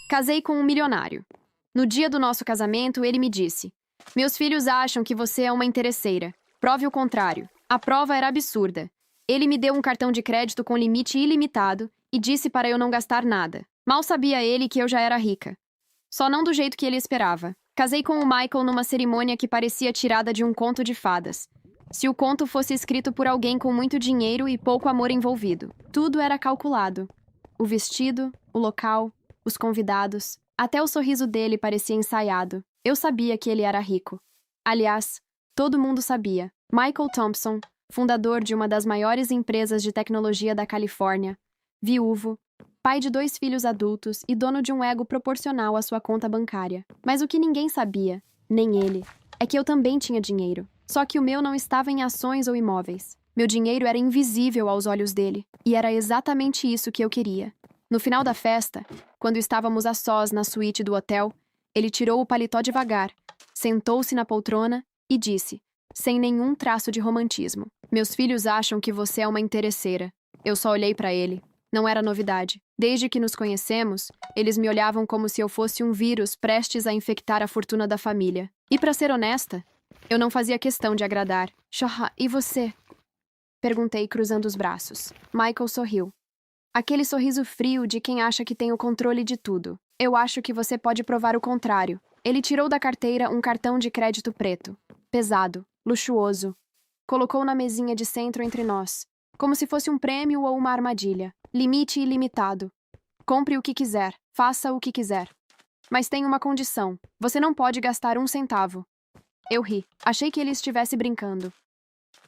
Casei com um milionário. No dia do nosso casamento, ele me disse: Meus filhos acham que você é uma interesseira. Prove o contrário. A prova era absurda. Ele me deu um cartão de crédito com limite ilimitado e disse para eu não gastar nada. Mal sabia ele que eu já era rica. Só não do jeito que ele esperava. Casei com o Michael numa cerimônia que parecia tirada de um conto de fadas. Se o conto fosse escrito por alguém com muito dinheiro e pouco amor envolvido. Tudo era calculado. O vestido, o local, os convidados. Até o sorriso dele parecia ensaiado. Eu sabia que ele era rico. Aliás, todo mundo sabia. Michael Thompson, fundador de uma das maiores empresas de tecnologia da Califórnia, viúvo, pai de 2 filhos adultos e dono de um ego proporcional à sua conta bancária. Mas o que ninguém sabia, nem ele, é que eu também tinha dinheiro. Só que o meu não estava em ações ou imóveis. Meu dinheiro era invisível aos olhos dele, e era exatamente isso que eu queria. No final da festa, quando estávamos a sós na suíte do hotel, ele tirou o paletó devagar, sentou-se na poltrona e disse, sem nenhum traço de romantismo: Meus filhos acham que você é uma interesseira. Eu só olhei para ele. Não era novidade. Desde que nos conhecemos, eles me olhavam como se eu fosse um vírus prestes a infectar a fortuna da família. E para ser honesta, eu não fazia questão de agradar. Shah, e você? Perguntei, cruzando os braços. Michael sorriu. Aquele sorriso frio de quem acha que tem o controle de tudo. Eu acho que você pode provar o contrário. Ele tirou da carteira um cartão de crédito preto. Pesado, luxuoso. Colocou na mesinha de centro entre nós. Como se fosse um prêmio ou uma armadilha. Limite ilimitado. Compre o que quiser. Faça o que quiser. Mas tem uma condição. Você não pode gastar 1 centavo. Eu ri. Achei que ele estivesse brincando.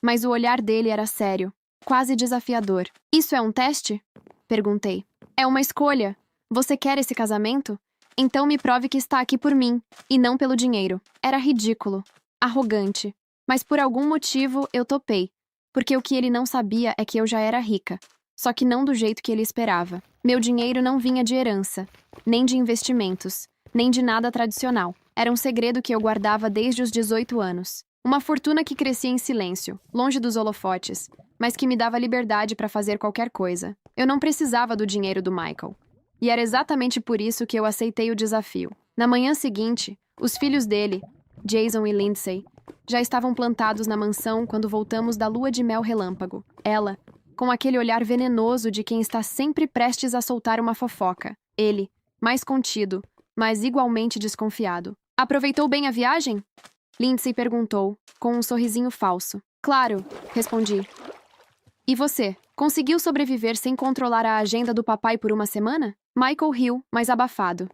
Mas o olhar dele era sério. Quase desafiador. Isso é um teste? Perguntei. É uma escolha. Você quer esse casamento? Então me prove que está aqui por mim, e não pelo dinheiro. Era ridículo. Arrogante. Mas por algum motivo eu topei. Porque o que ele não sabia é que eu já era rica. Só que não do jeito que ele esperava. Meu dinheiro não vinha de herança, nem de investimentos, nem de nada tradicional. Era um segredo que eu guardava desde os 18 anos. Uma fortuna que crescia em silêncio, longe dos holofotes, mas que me dava liberdade para fazer qualquer coisa. Eu não precisava do dinheiro do Michael. E era exatamente por isso que eu aceitei o desafio. Na manhã seguinte, os filhos dele, Jason e Lindsay, já estavam plantados na mansão quando voltamos da lua de mel relâmpago. Ela, com aquele olhar venenoso de quem está sempre prestes a soltar uma fofoca. Ele, mais contido, mas igualmente desconfiado. Aproveitou bem a viagem? Lindsay perguntou, com um sorrisinho falso. Claro, respondi. E você, conseguiu sobreviver sem controlar a agenda do papai por uma semana? Michael riu, mas abafado.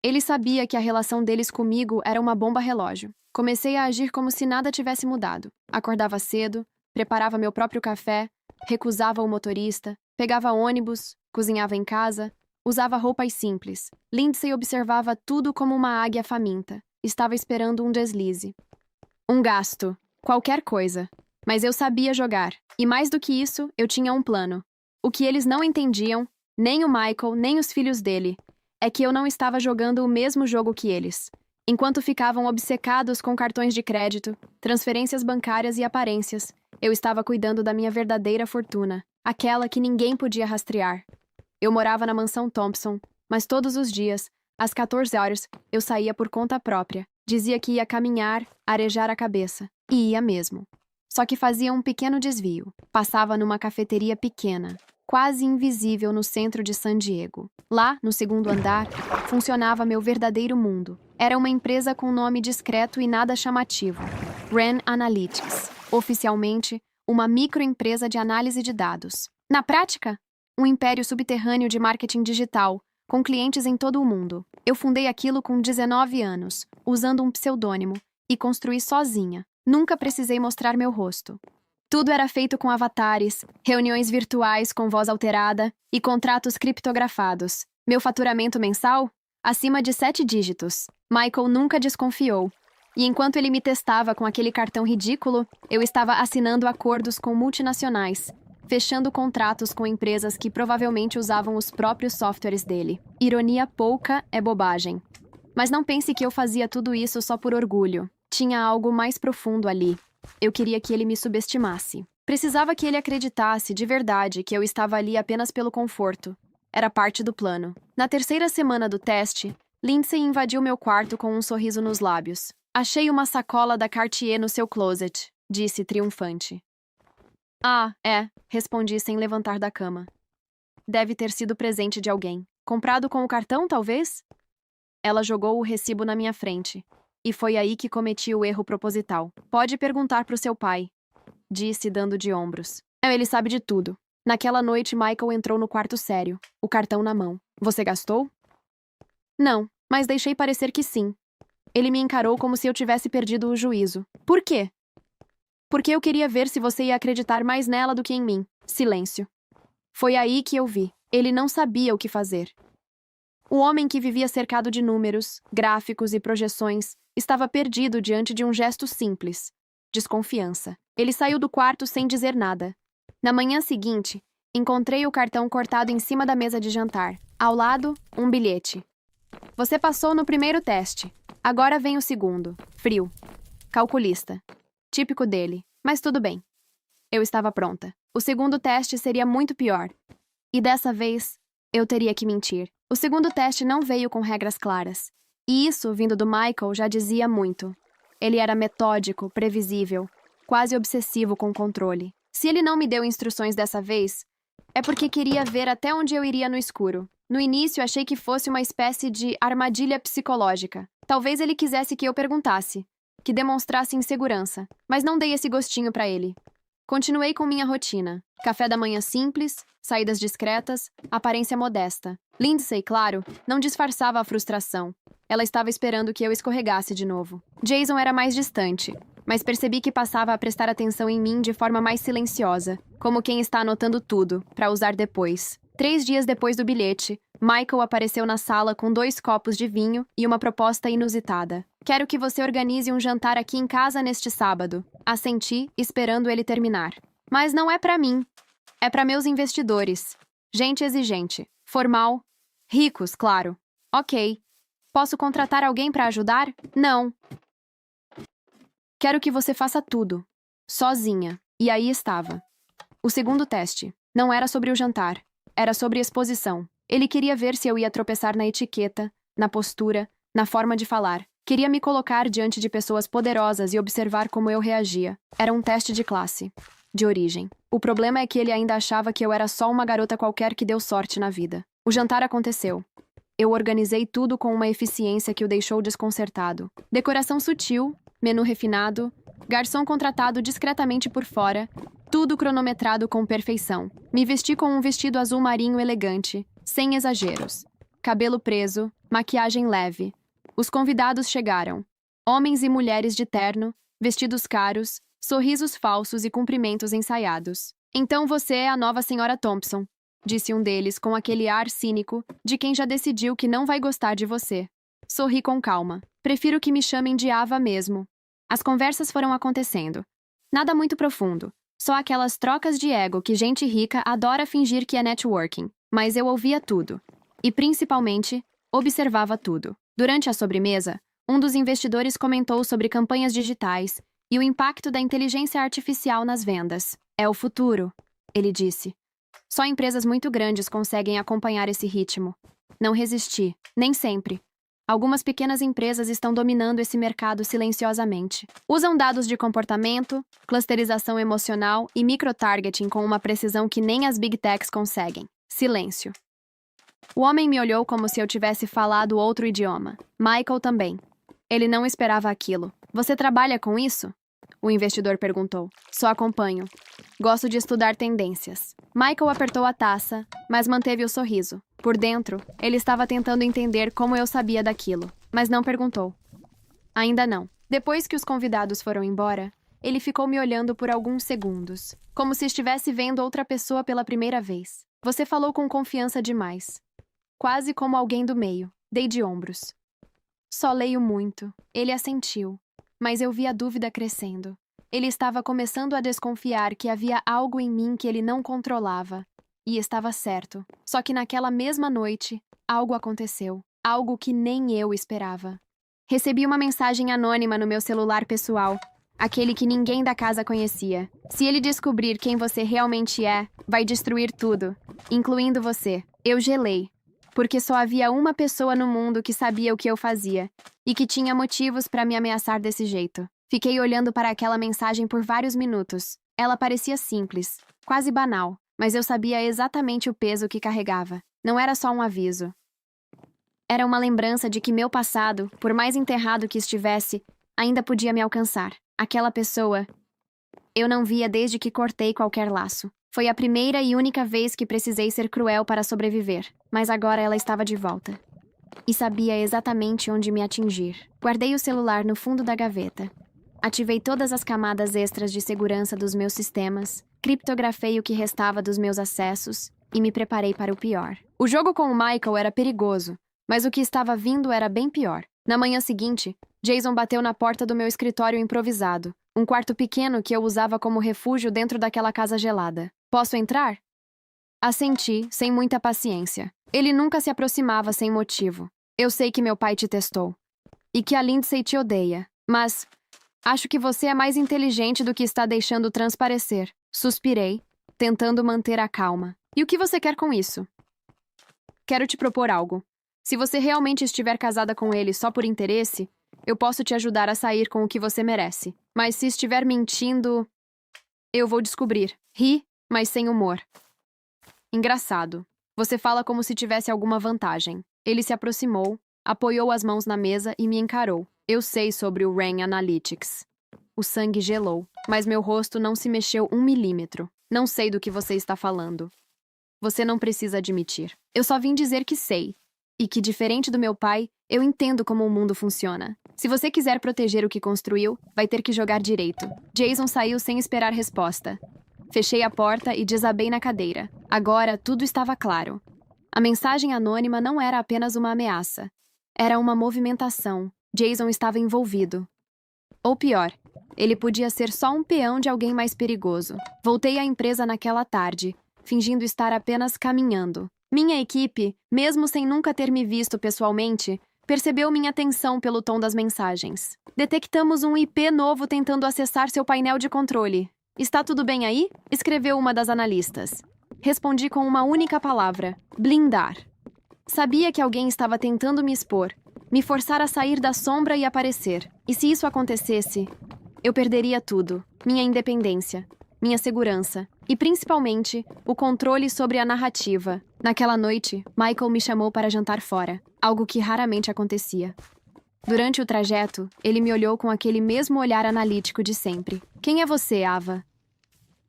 Ele sabia que a relação deles comigo era uma bomba relógio. Comecei a agir como se nada tivesse mudado. Acordava cedo, preparava meu próprio café, recusava o motorista, pegava ônibus, cozinhava em casa, usava roupas simples. Lindsay observava tudo como uma águia faminta. Estava esperando um deslize. Um gasto. Qualquer coisa. Mas eu sabia jogar. E mais do que isso, eu tinha um plano. O que eles não entendiam, nem o Michael, nem os filhos dele, é que eu não estava jogando o mesmo jogo que eles. Enquanto ficavam obcecados com cartões de crédito, transferências bancárias e aparências, eu estava cuidando da minha verdadeira fortuna, aquela que ninguém podia rastrear. Eu morava na mansão Thompson, mas todos os dias, às 14 horas, eu saía por conta própria. Dizia que ia caminhar, arejar a cabeça. E ia mesmo. Só que fazia um pequeno desvio. Passava numa cafeteria pequena, quase invisível no centro de San Diego. Lá, no segundo andar, funcionava meu verdadeiro mundo. Era uma empresa com nome discreto e nada chamativo. RAN Analytics. Oficialmente, uma microempresa de análise de dados. Na prática, um império subterrâneo de marketing digital, com clientes em todo o mundo. Eu fundei aquilo com 19 anos, usando um pseudônimo, e construí sozinha. Nunca precisei mostrar meu rosto. Tudo era feito com avatares, reuniões virtuais com voz alterada e contratos criptografados. Meu faturamento mensal? Acima de 7 dígitos. Michael nunca desconfiou. E enquanto ele me testava com aquele cartão ridículo, eu estava assinando acordos com multinacionais, fechando contratos com empresas que provavelmente usavam os próprios softwares dele. Ironia pouca é bobagem. Mas não pense que eu fazia tudo isso só por orgulho. Tinha algo mais profundo ali. Eu queria que ele me subestimasse. Precisava que ele acreditasse de verdade que eu estava ali apenas pelo conforto. Era parte do plano. Na terceira semana do teste, Lindsay invadiu meu quarto com um sorriso nos lábios. Achei uma sacola da Cartier no seu closet, disse triunfante. Ah, é, respondi sem levantar da cama. Deve ter sido presente de alguém. Comprado com o cartão, talvez? Ela jogou o recibo na minha frente. E foi aí que cometi o erro proposital. Pode perguntar pro seu pai, disse, dando de ombros. Ele sabe de tudo. Naquela noite, Michael entrou no quarto sério, o cartão na mão. Você gastou? Não, mas deixei parecer que sim. Ele me encarou como se eu tivesse perdido o juízo. Por quê? Porque eu queria ver se você ia acreditar mais nela do que em mim. Silêncio. Foi aí que eu vi. Ele não sabia o que fazer. O homem que vivia cercado de números, gráficos e projeções estava perdido diante de um gesto simples. Desconfiança. Ele saiu do quarto sem dizer nada. Na manhã seguinte, encontrei o cartão cortado em cima da mesa de jantar. Ao lado, um bilhete. Você passou no primeiro teste. Agora vem o segundo. Frio. Calculista. Típico dele. Mas tudo bem. Eu estava pronta. O segundo teste seria muito pior. E dessa vez, eu teria que mentir. O segundo teste não veio com regras claras. E isso, vindo do Michael, já dizia muito. Ele era metódico, previsível, quase obsessivo com controle. Se ele não me deu instruções dessa vez, é porque queria ver até onde eu iria no escuro. No início, achei que fosse uma espécie de armadilha psicológica. Talvez ele quisesse que eu perguntasse, que demonstrasse insegurança, mas não dei esse gostinho pra ele. Continuei com minha rotina. Café da manhã simples, saídas discretas, aparência modesta. Lindsay, claro, não disfarçava a frustração. Ela estava esperando que eu escorregasse de novo. Jason era mais distante, mas percebi que passava a prestar atenção em mim de forma mais silenciosa, como quem está anotando tudo, para usar depois. 3 dias depois do bilhete, Michael apareceu na sala com 2 copos de vinho e uma proposta inusitada. Quero que você organize um jantar aqui em casa neste sábado. Assenti, esperando ele terminar. Mas não é para mim. É para meus investidores. Gente exigente. Formal. Ricos, claro. Ok. Posso contratar alguém para ajudar? Não. Quero que você faça tudo. Sozinha. E aí estava. O segundo teste. Não era sobre o jantar. Era sobre exposição. Ele queria ver se eu ia tropeçar na etiqueta, na postura, na forma de falar. Queria me colocar diante de pessoas poderosas e observar como eu reagia. Era um teste de classe, de origem. O problema é que ele ainda achava que eu era só uma garota qualquer que deu sorte na vida. O jantar aconteceu. Eu organizei tudo com uma eficiência que o deixou desconcertado. Decoração sutil, menu refinado, garçom contratado discretamente por fora, tudo cronometrado com perfeição. Me vesti com um vestido azul marinho elegante, sem exageros. Cabelo preso, maquiagem leve. Os convidados chegaram. Homens e mulheres de terno, vestidos caros, sorrisos falsos e cumprimentos ensaiados. Então você é a nova senhora Thompson, disse um deles com aquele ar cínico de quem já decidiu que não vai gostar de você. Sorri com calma. Prefiro que me chamem de Ava mesmo. As conversas foram acontecendo. Nada muito profundo. Só aquelas trocas de ego que gente rica adora fingir que é networking. Mas eu ouvia tudo. E, principalmente, observava tudo. Durante a sobremesa, um dos investidores comentou sobre campanhas digitais e o impacto da inteligência artificial nas vendas. É o futuro, ele disse. Só empresas muito grandes conseguem acompanhar esse ritmo. Não resisti, nem sempre. Algumas pequenas empresas estão dominando esse mercado silenciosamente. Usam dados de comportamento, clusterização emocional e microtargeting com uma precisão que nem as Big Techs conseguem. Silêncio. O homem me olhou como se eu tivesse falado outro idioma. Michael também. Ele não esperava aquilo. Você trabalha com isso? O investidor perguntou. Só acompanho. Gosto de estudar tendências. Michael apertou a taça, mas manteve o sorriso. Por dentro, ele estava tentando entender como eu sabia daquilo, mas não perguntou. Ainda não. Depois que os convidados foram embora, ele ficou me olhando por alguns segundos, como se estivesse vendo outra pessoa pela primeira vez. Você falou com confiança demais. Quase como alguém do meio. Dei de ombros. Só leio muito. Ele assentiu. Mas eu vi a dúvida crescendo. Ele estava começando a desconfiar que havia algo em mim que ele não controlava. E estava certo. Só que naquela mesma noite, algo aconteceu. Algo que nem eu esperava. Recebi uma mensagem anônima no meu celular pessoal. Aquele que ninguém da casa conhecia. Se ele descobrir quem você realmente é, vai destruir tudo, incluindo você. Eu gelei, porque só havia uma pessoa no mundo que sabia o que eu fazia e que tinha motivos para me ameaçar desse jeito. Fiquei olhando para aquela mensagem por vários minutos. Ela parecia simples, quase banal, mas eu sabia exatamente o peso que carregava. Não era só um aviso. Era uma lembrança de que meu passado, por mais enterrado que estivesse, ainda podia me alcançar. Aquela pessoa, eu não via desde que cortei qualquer laço. Foi a primeira e única vez que precisei ser cruel para sobreviver, mas agora ela estava de volta. E sabia exatamente onde me atingir. Guardei o celular no fundo da gaveta. Ativei todas as camadas extras de segurança dos meus sistemas, criptografei o que restava dos meus acessos e me preparei para o pior. O jogo com o Michael era perigoso, mas o que estava vindo era bem pior. Na manhã seguinte, Jason bateu na porta do meu escritório improvisado, um quarto pequeno que eu usava como refúgio dentro daquela casa gelada. Posso entrar? Assenti, sem muita paciência. Ele nunca se aproximava sem motivo. Eu sei que meu pai te testou. E que a Lindsay te odeia. Mas acho que você é mais inteligente do que está deixando transparecer. Suspirei, tentando manter a calma. E o que você quer com isso? Quero te propor algo. Se você realmente estiver casada com ele só por interesse, eu posso te ajudar a sair com o que você merece. Mas se estiver mentindo, eu vou descobrir. Ri, mas sem humor. Engraçado. Você fala como se tivesse alguma vantagem. Ele se aproximou, apoiou as mãos na mesa e me encarou. Eu sei sobre o RAN Analytics. O sangue gelou, mas meu rosto não se mexeu 1 milímetro. Não sei do que você está falando. Você não precisa admitir. Eu só vim dizer que sei. E que, diferente do meu pai, eu entendo como o mundo funciona. Se você quiser proteger o que construiu, vai ter que jogar direito. Jason saiu sem esperar resposta. Fechei a porta e desabei na cadeira. Agora, tudo estava claro. A mensagem anônima não era apenas uma ameaça. Era uma movimentação. Jason estava envolvido. Ou pior, ele podia ser só um peão de alguém mais perigoso. Voltei à empresa naquela tarde, fingindo estar apenas caminhando. Minha equipe, mesmo sem nunca ter me visto pessoalmente, percebeu minha atenção pelo tom das mensagens. Detectamos um IP novo tentando acessar seu painel de controle. Está tudo bem aí? Escreveu uma das analistas. Respondi com uma única palavra: blindar. Sabia que alguém estava tentando me expor, me forçar a sair da sombra e aparecer. E se isso acontecesse, eu perderia tudo: minha independência, minha segurança e, principalmente, o controle sobre a narrativa. Naquela noite, Michael me chamou para jantar fora, algo que raramente acontecia. Durante o trajeto, ele me olhou com aquele mesmo olhar analítico de sempre. Quem é você, Ava?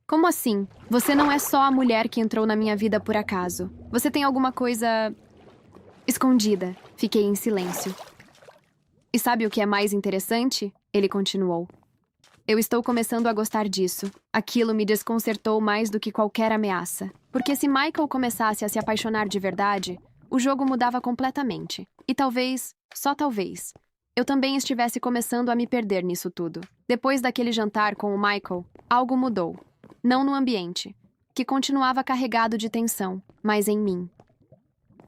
Como assim? Você não é só a mulher que entrou na minha vida por acaso. Você tem alguma coisa escondida. Fiquei em silêncio. E sabe o que é mais interessante? Ele continuou. Eu estou começando a gostar disso. Aquilo me desconcertou mais do que qualquer ameaça. Porque se Michael começasse a se apaixonar de verdade, o jogo mudava completamente. E talvez, só talvez, eu também estivesse começando a me perder nisso tudo. Depois daquele jantar com o Michael, algo mudou. Não no ambiente, que continuava carregado de tensão, mas em mim.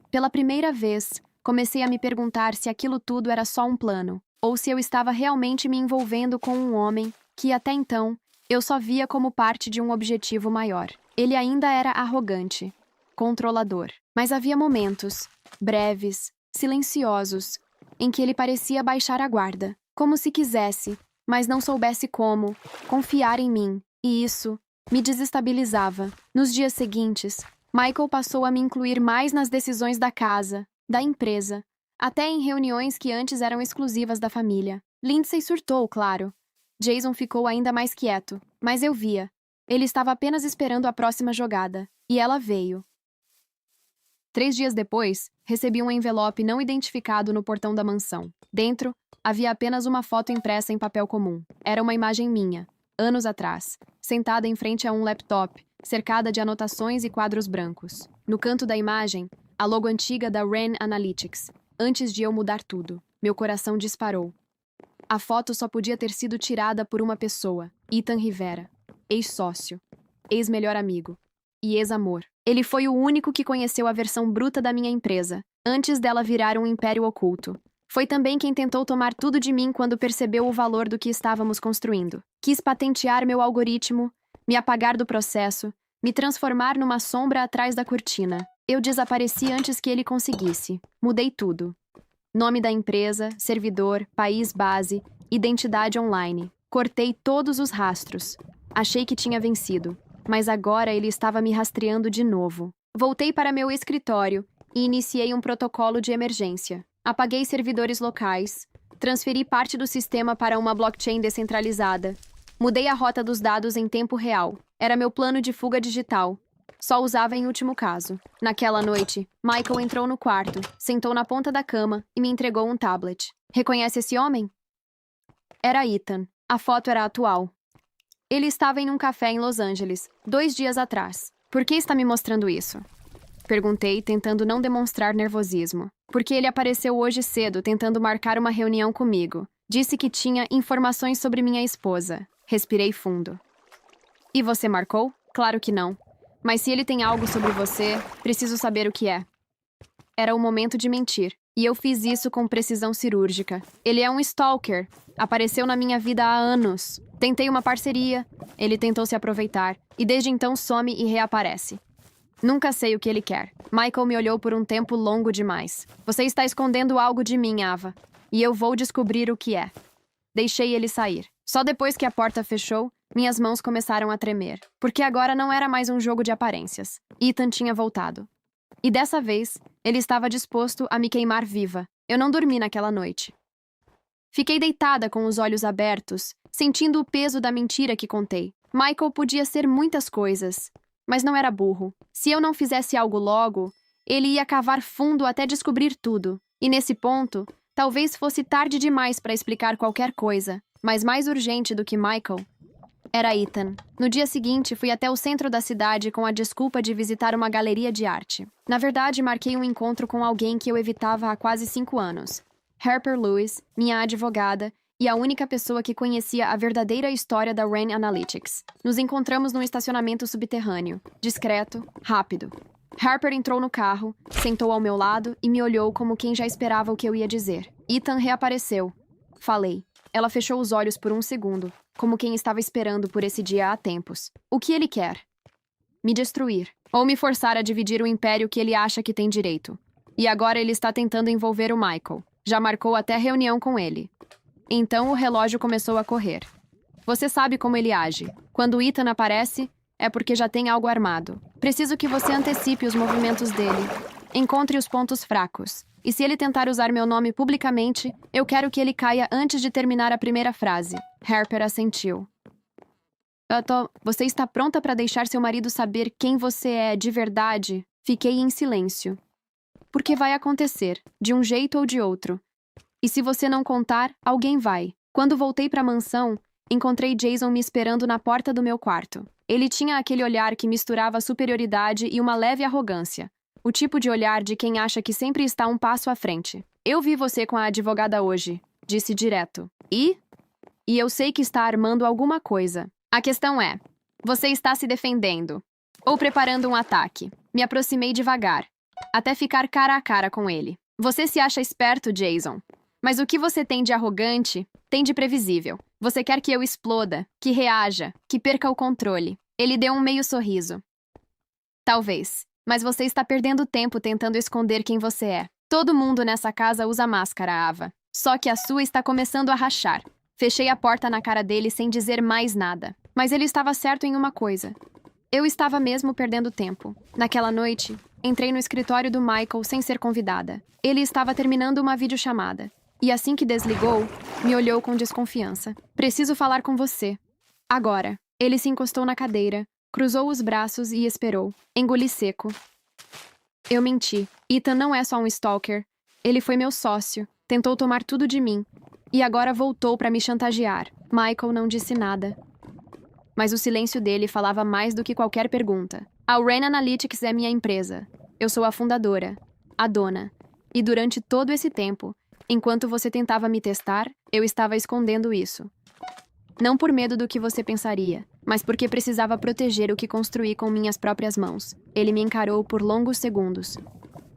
Pela primeira vez, comecei a me perguntar se aquilo tudo era só um plano, ou se eu estava realmente me envolvendo com um homem que, até então, eu só via como parte de um objetivo maior. Ele ainda era arrogante, controlador, mas havia momentos, breves, silenciosos, em que ele parecia baixar a guarda, como se quisesse, mas não soubesse como, confiar em mim, e isso me desestabilizava. Nos dias seguintes, Michael passou a me incluir mais nas decisões da casa, da empresa, até em reuniões que antes eram exclusivas da família. Lindsay surtou, claro. Jason ficou ainda mais quieto, mas eu via. Ele estava apenas esperando a próxima jogada, e ela veio. 3 dias depois, recebi um envelope não identificado no portão da mansão. Dentro, havia apenas uma foto impressa em papel comum. Era uma imagem minha, anos atrás, sentada em frente a um laptop, cercada de anotações e quadros brancos. No canto da imagem, a logo antiga da RAN Analytics. Antes de eu mudar tudo, meu coração disparou. A foto só podia ter sido tirada por uma pessoa, Ethan Rivera, ex-sócio, ex-melhor amigo e ex-amor. Ele foi o único que conheceu a versão bruta da minha empresa, antes dela virar um império oculto. Foi também quem tentou tomar tudo de mim quando percebeu o valor do que estávamos construindo. Quis patentear meu algoritmo, me apagar do processo, me transformar numa sombra atrás da cortina. Eu desapareci antes que ele conseguisse. Mudei tudo. Nome da empresa, servidor, país base, identidade online. Cortei todos os rastros. Achei que tinha vencido, mas agora ele estava me rastreando de novo. Voltei para meu escritório e iniciei um protocolo de emergência. Apaguei servidores locais, transferi parte do sistema para uma blockchain descentralizada. Mudei a rota dos dados em tempo real. Era meu plano de fuga digital. Só usava em último caso. Naquela noite, Michael entrou no quarto, sentou na ponta da cama e me entregou um tablet. Reconhece esse homem? Era Ethan. A foto era atual. Ele estava em um café em Los Angeles, 2 dias atrás. Por que está me mostrando isso? Perguntei, tentando não demonstrar nervosismo. Porque ele apareceu hoje cedo, tentando marcar uma reunião comigo. Disse que tinha informações sobre minha esposa. Respirei fundo. E você marcou? Claro que não. Mas se ele tem algo sobre você, preciso saber o que é. Era o momento de mentir. E eu fiz isso com precisão cirúrgica. Ele é um stalker. Apareceu na minha vida há anos. Tentei uma parceria. Ele tentou se aproveitar. E desde então some e reaparece. Nunca sei o que ele quer. Michael me olhou por um tempo longo demais. Você está escondendo algo de mim, Ava. E eu vou descobrir o que é. Deixei ele sair. Só depois que a porta fechou, minhas mãos começaram a tremer. Porque agora não era mais um jogo de aparências. Ethan tinha voltado. E dessa vez, ele estava disposto a me queimar viva. Eu não dormi naquela noite. Fiquei deitada com os olhos abertos, sentindo o peso da mentira que contei. Michael podia ser muitas coisas, mas não era burro. Se eu não fizesse algo logo, ele ia cavar fundo até descobrir tudo. E nesse ponto, talvez fosse tarde demais para explicar qualquer coisa. Mas mais urgente do que Michael era Ethan. No dia seguinte, fui até o centro da cidade com a desculpa de visitar uma galeria de arte. Na verdade, marquei um encontro com alguém que eu evitava há quase 5 anos. Harper Lewis, minha advogada, e a única pessoa que conhecia a verdadeira história da Rain Analytics. Nos encontramos num estacionamento subterrâneo. Discreto, rápido. Harper entrou no carro, sentou ao meu lado e me olhou como quem já esperava o que eu ia dizer. Ethan reapareceu. Falei. Ela fechou os olhos por um segundo, como quem estava esperando por esse dia há tempos. O que ele quer? Me destruir. Ou me forçar a dividir o império que ele acha que tem direito. E agora ele está tentando envolver o Michael. Já marcou até reunião com ele. Então o relógio começou a correr. Você sabe como ele age. Quando Ethan aparece, é porque já tem algo armado. Preciso que você antecipe os movimentos dele. Encontre os pontos fracos. E se ele tentar usar meu nome publicamente, eu quero que ele caia antes de terminar a primeira frase. Harper assentiu. Você está pronta para deixar seu marido saber quem você é de verdade? Fiquei em silêncio. Porque vai acontecer, de um jeito ou de outro. E se você não contar, alguém vai. Quando voltei para a mansão, encontrei Jason me esperando na porta do meu quarto. Ele tinha aquele olhar que misturava superioridade e uma leve arrogância. O tipo de olhar de quem acha que sempre está um passo à frente. Eu vi você com a advogada hoje, disse direto. E eu sei que está armando alguma coisa. A questão é, você está se defendendo ou preparando um ataque. Me aproximei devagar, até ficar cara a cara com ele. Você se acha esperto, Jason. Mas o que você tem de arrogante, tem de previsível. Você quer que eu exploda, que reaja, que perca o controle. Ele deu um meio sorriso. Talvez. Mas você está perdendo tempo tentando esconder quem você é. Todo mundo nessa casa usa máscara, Ava. Só que a sua está começando a rachar. Fechei a porta na cara dele sem dizer mais nada. Mas ele estava certo em uma coisa. Eu estava mesmo perdendo tempo. Naquela noite, entrei no escritório do Michael sem ser convidada. Ele estava terminando uma videochamada. E assim que desligou, me olhou com desconfiança. Preciso falar com você. Agora. Ele se encostou na cadeira, cruzou os braços e esperou. Engoli seco. Eu menti. Ethan não é só um stalker. Ele foi meu sócio. Tentou tomar tudo de mim. E agora voltou para me chantagear. Michael não disse nada. Mas o silêncio dele falava mais do que qualquer pergunta. A Rain Analytics é minha empresa. Eu sou a fundadora. A dona. E durante todo esse tempo, enquanto você tentava me testar, eu estava escondendo isso. Não por medo do que você pensaria, mas porque precisava proteger o que construí com minhas próprias mãos. Ele me encarou por longos segundos.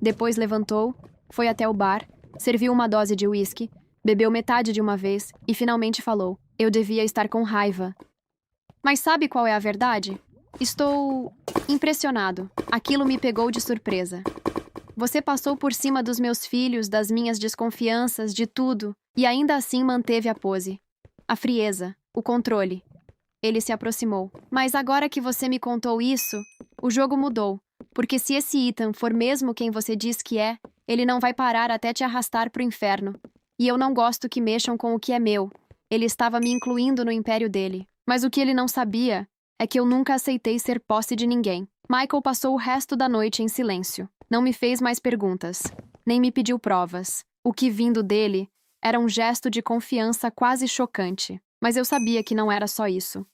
Depois levantou, foi até o bar, serviu uma dose de uísque, bebeu metade de uma vez e finalmente falou. Eu devia estar com raiva. Mas sabe qual é a verdade? Estou Impressionado. Aquilo me pegou de surpresa. Você passou por cima dos meus filhos, das minhas desconfianças, de tudo, e ainda assim manteve a pose. A frieza, o controle. Ele se aproximou. Mas agora que você me contou isso, o jogo mudou. Porque se esse Ethan for mesmo quem você diz que é, ele não vai parar até te arrastar pro inferno. E eu não gosto que mexam com o que é meu. Ele estava me incluindo no império dele. Mas o que ele não sabia é que eu nunca aceitei ser posse de ninguém. Michael passou o resto da noite em silêncio. Não me fez mais perguntas, nem me pediu provas. O que vindo dele era um gesto de confiança quase chocante. Mas eu sabia que não era só isso.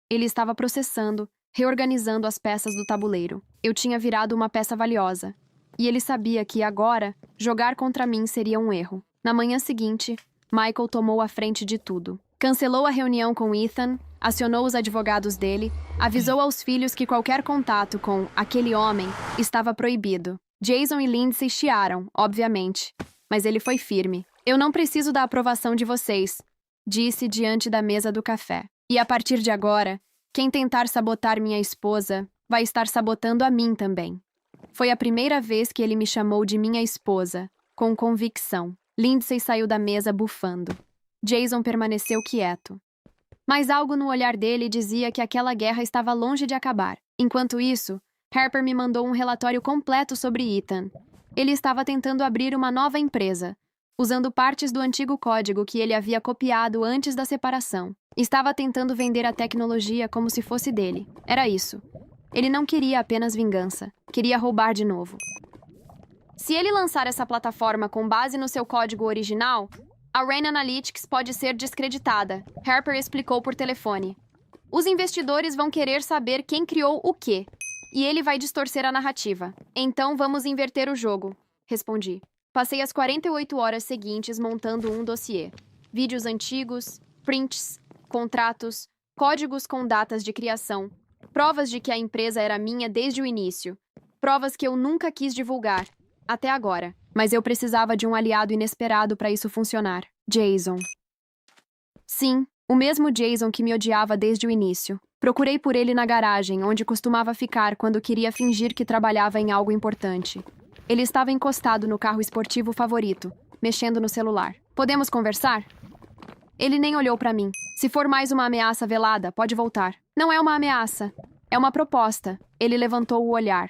Ele estava processando, reorganizando as peças do tabuleiro. Eu tinha virado uma peça valiosa. E ele sabia que, agora, jogar contra mim seria um erro. Na manhã seguinte, Michael tomou a frente de tudo. Cancelou a reunião com Ethan, acionou os advogados dele, avisou aos filhos que qualquer contato com aquele homem estava proibido. Jason e Lindsay chiaram, obviamente, mas ele foi firme. Eu não preciso da aprovação de vocês, disse diante da mesa do café. E a partir de agora, quem tentar sabotar minha esposa vai estar sabotando a mim também. Foi a primeira vez que ele me chamou de minha esposa, com convicção. Lindsay saiu da mesa bufando. Jason permaneceu quieto. Mas algo no olhar dele dizia que aquela guerra estava longe de acabar. Enquanto isso, Harper me mandou um relatório completo sobre Ethan. Ele estava tentando abrir uma nova empresa, usando partes do antigo código que ele havia copiado antes da separação. Estava tentando vender a tecnologia como se fosse dele. Era isso. Ele não queria apenas vingança. Queria roubar de novo. Se ele lançar essa plataforma com base no seu código original, a Rain Analytics pode ser descreditada, Harper explicou por telefone. Os investidores vão querer saber quem criou o quê, e ele vai distorcer a narrativa. Então vamos inverter o jogo, respondi. Passei as 48 horas seguintes montando um dossiê. Vídeos antigos, prints, contratos, códigos com datas de criação, provas de que a empresa era minha desde o início, provas que eu nunca quis divulgar, até agora. Mas eu precisava de um aliado inesperado para isso funcionar. Jason. Sim, o mesmo Jason que me odiava desde o início. Procurei por ele na garagem, onde costumava ficar quando queria fingir que trabalhava em algo importante. Ele estava encostado no carro esportivo favorito, mexendo no celular. Podemos conversar? Ele nem olhou para mim. Se for mais uma ameaça velada, pode voltar. Não é uma ameaça. É uma proposta. Ele levantou o olhar.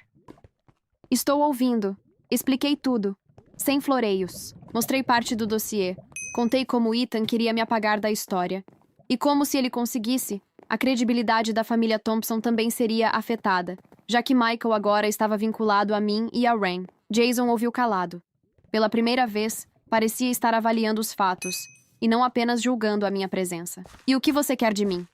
Estou ouvindo. Expliquei tudo. Sem floreios. Mostrei parte do dossiê. Contei como Ethan queria me apagar da história. E como, se ele conseguisse, a credibilidade da família Thompson também seria afetada, já que Michael agora estava vinculado a mim e a Rain. Jason ouviu calado. Pela primeira vez, parecia estar avaliando os fatos, e não apenas julgando a minha presença. E o que você quer de mim?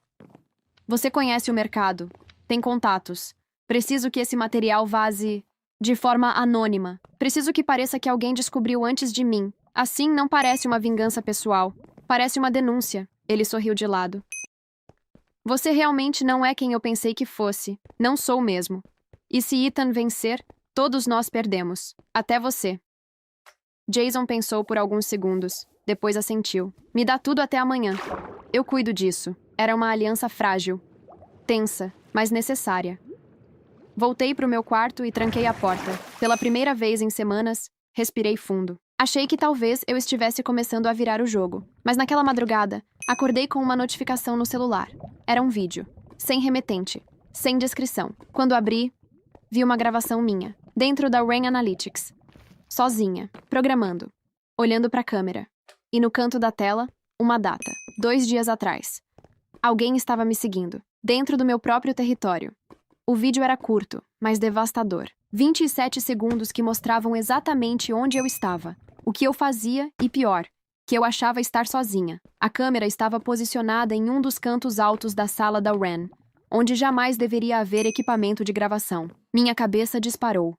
Você conhece o mercado. Tem contatos. Preciso que esse material vaze de forma anônima. Preciso que pareça que alguém descobriu antes de mim. Assim, não parece uma vingança pessoal. Parece uma denúncia. Ele sorriu de lado. Você realmente não é quem eu pensei que fosse. Não sou mesmo. E se Ethan vencer, todos nós perdemos. Até você. Jason pensou por alguns segundos. Depois assentiu. Me dá tudo até amanhã. Eu cuido disso. Era uma aliança frágil. Tensa, mas necessária. Voltei para o meu quarto e tranquei a porta. Pela primeira vez em semanas, respirei fundo. Achei que talvez eu estivesse começando a virar o jogo. Mas naquela madrugada, acordei com uma notificação no celular. Era um vídeo. Sem remetente. Sem descrição. Quando abri, vi uma gravação minha. Dentro da Rain Analytics. Sozinha. Programando. Olhando para a câmera. E no canto da tela, uma data. 2 dias atrás. Alguém estava me seguindo. Dentro do meu próprio território. O vídeo era curto, mas devastador. 27 segundos que mostravam exatamente onde eu estava, o que eu fazia e, pior, que eu achava estar sozinha. A câmera estava posicionada em um dos cantos altos da sala da Ren, onde jamais deveria haver equipamento de gravação. Minha cabeça disparou.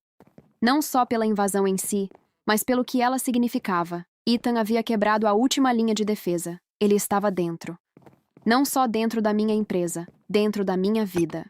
Não só pela invasão em si, mas pelo que ela significava. Ethan havia quebrado a última linha de defesa. Ele estava dentro. Não só dentro da minha empresa, dentro da minha vida.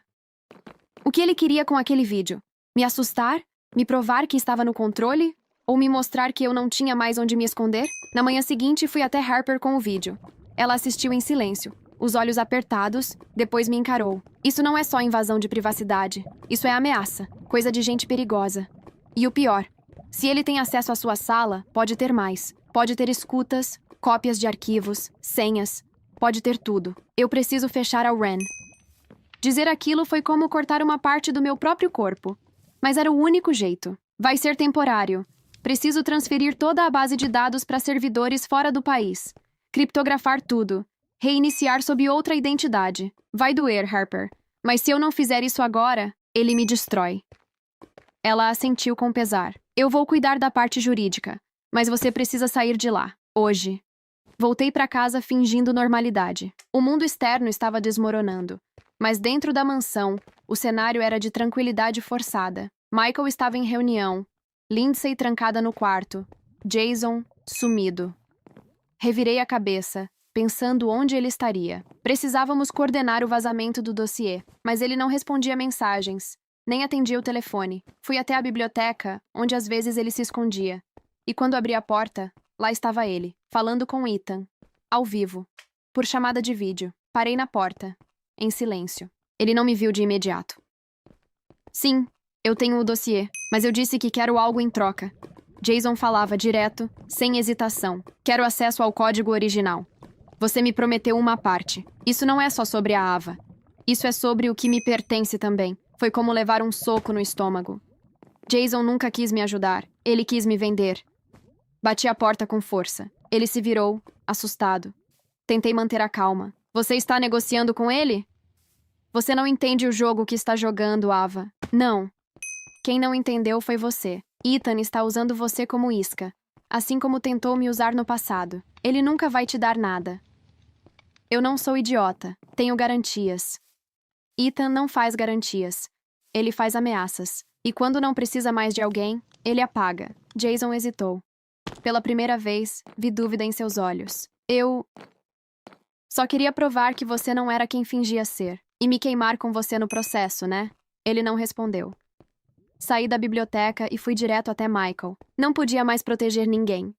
O que ele queria com aquele vídeo? Me assustar? Me provar que estava no controle? Ou me mostrar que eu não tinha mais onde me esconder? Na manhã seguinte, fui até Harper com o vídeo. Ela assistiu em silêncio. os olhos apertados, depois me encarou. Isso não é só invasão de privacidade. Isso é ameaça, coisa de gente perigosa. E o pior, se ele tem acesso à sua sala, pode ter mais. Pode ter escutas, cópias de arquivos, senhas. Pode ter tudo. Eu preciso fechar a Wren. Dizer aquilo foi como cortar uma parte do meu próprio corpo. Mas era o único jeito. Vai ser temporário. Preciso transferir toda a base de dados para servidores fora do país. Criptografar tudo. Reiniciar sob outra identidade. Vai doer, Harper. Mas se eu não fizer isso agora, ele me destrói. Ela assentiu com pesar. Eu vou cuidar da parte jurídica. Mas você precisa sair de lá. Hoje. Voltei para casa fingindo normalidade. O mundo externo estava desmoronando. Mas dentro da mansão, o cenário era de tranquilidade forçada. Michael estava em reunião. Lindsay trancada no quarto. Jason, sumido. Revirei a cabeça, pensando onde ele estaria. Precisávamos coordenar o vazamento do dossiê, mas ele não respondia mensagens, nem atendia o telefone. Fui até a biblioteca, onde às vezes ele se escondia. E quando abri a porta, lá estava ele, falando com Ethan, ao vivo, por chamada de vídeo. Parei na porta, em silêncio. Ele não me viu de imediato. Sim, eu tenho o dossiê, mas eu disse que quero algo em troca. Jason falava direto, sem hesitação. Quero acesso ao código original. Você me prometeu uma parte. Isso não é só sobre a Ava. Isso é sobre o que me pertence também. Foi como levar um soco no estômago. Jason nunca quis me ajudar. Ele quis me vender. Bati a porta com força. Ele se virou, assustado. Tentei manter a calma. Você está negociando com ele? Você não entende o jogo que está jogando, Ava. Não. Quem não entendeu foi você. Ethan está usando você como isca, assim como tentou me usar no passado. Ele nunca vai te dar nada. Eu não sou idiota. Tenho garantias. Ethan não faz garantias. Ele faz ameaças. E quando não precisa mais de alguém, ele apaga. Jason hesitou. Pela primeira vez, vi dúvida em seus olhos. Eu só queria provar que você não era quem fingia ser. E me queimar com você no processo, né? Ele não respondeu. Saí da biblioteca e fui direto até Michael. Não podia mais proteger ninguém.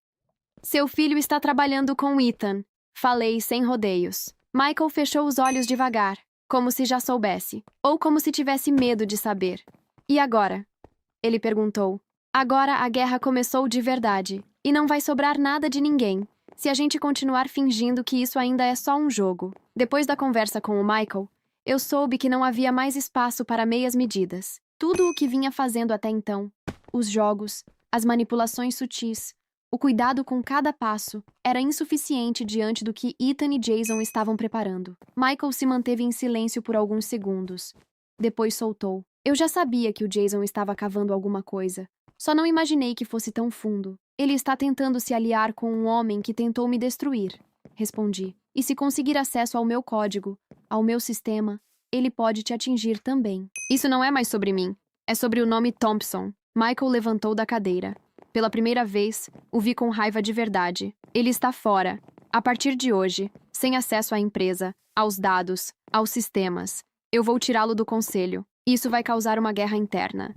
Seu filho está trabalhando com Ethan. Falei sem rodeios. Michael fechou os olhos devagar, como se já soubesse, ou como se tivesse medo de saber. E agora? Ele perguntou. Agora a guerra começou de verdade, e não vai sobrar nada de ninguém, se a gente continuar fingindo que isso ainda é só um jogo. Depois da conversa com o Michael, eu soube que não havia mais espaço para meias medidas. Tudo o que vinha fazendo até então, os jogos, as manipulações sutis, o cuidado com cada passo, era insuficiente diante do que Ethan e Jason estavam preparando. Michael se manteve em silêncio por alguns segundos. Depois soltou. Eu já sabia que o Jason estava cavando alguma coisa. Só não imaginei que fosse tão fundo. Ele está tentando se aliar com um homem que tentou me destruir, respondi. E se conseguir acesso ao meu código, ao meu sistema, ele pode te atingir também. Isso não é mais sobre mim. É sobre o nome Thompson. Michael levantou da cadeira. Pela primeira vez, o vi com raiva de verdade. Ele está fora. A partir de hoje, sem acesso à empresa, aos dados, aos sistemas. Eu vou tirá-lo do conselho. Isso vai causar uma guerra interna.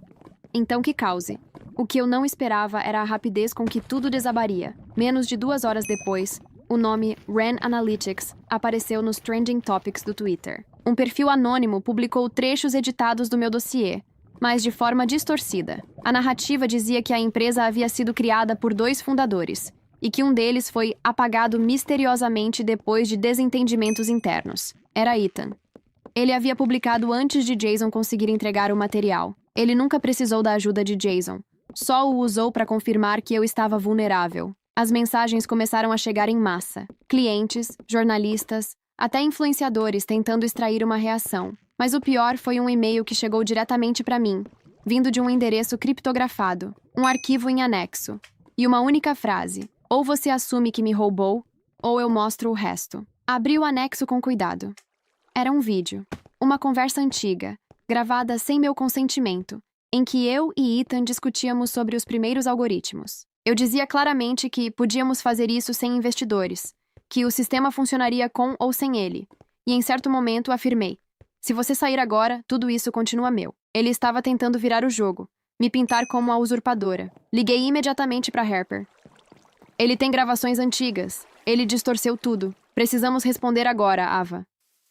Então que cause. O que eu não esperava era a rapidez com que tudo desabaria. Menos de 2 horas depois, o nome Wren Analytics apareceu nos Trending Topics do Twitter. Um perfil anônimo publicou trechos editados do meu dossiê, mas de forma distorcida. A narrativa dizia que a empresa havia sido criada por 2 fundadores e que um deles foi apagado misteriosamente depois de desentendimentos internos. Era Ethan. Ele havia publicado antes de Jason conseguir entregar o material. Ele nunca precisou da ajuda de Jason. Só o usou para confirmar que eu estava vulnerável. As mensagens começaram a chegar em massa. Clientes, jornalistas, até influenciadores tentando extrair uma reação. Mas o pior foi um e-mail que chegou diretamente para mim, vindo de um endereço criptografado, um arquivo em anexo, e uma única frase: ou você assume que me roubou, ou eu mostro o resto. Abri o anexo com cuidado. Era um vídeo, uma conversa antiga, gravada sem meu consentimento, em que eu e Ethan discutíamos sobre os primeiros algoritmos. Eu dizia claramente que podíamos fazer isso sem investidores, que o sistema funcionaria com ou sem ele, e em certo momento afirmei: se você sair agora, tudo isso continua meu. Ele estava tentando virar o jogo, me pintar como a usurpadora. Liguei imediatamente para Harper. Ele tem gravações antigas. Ele distorceu tudo. Precisamos responder agora, Ava.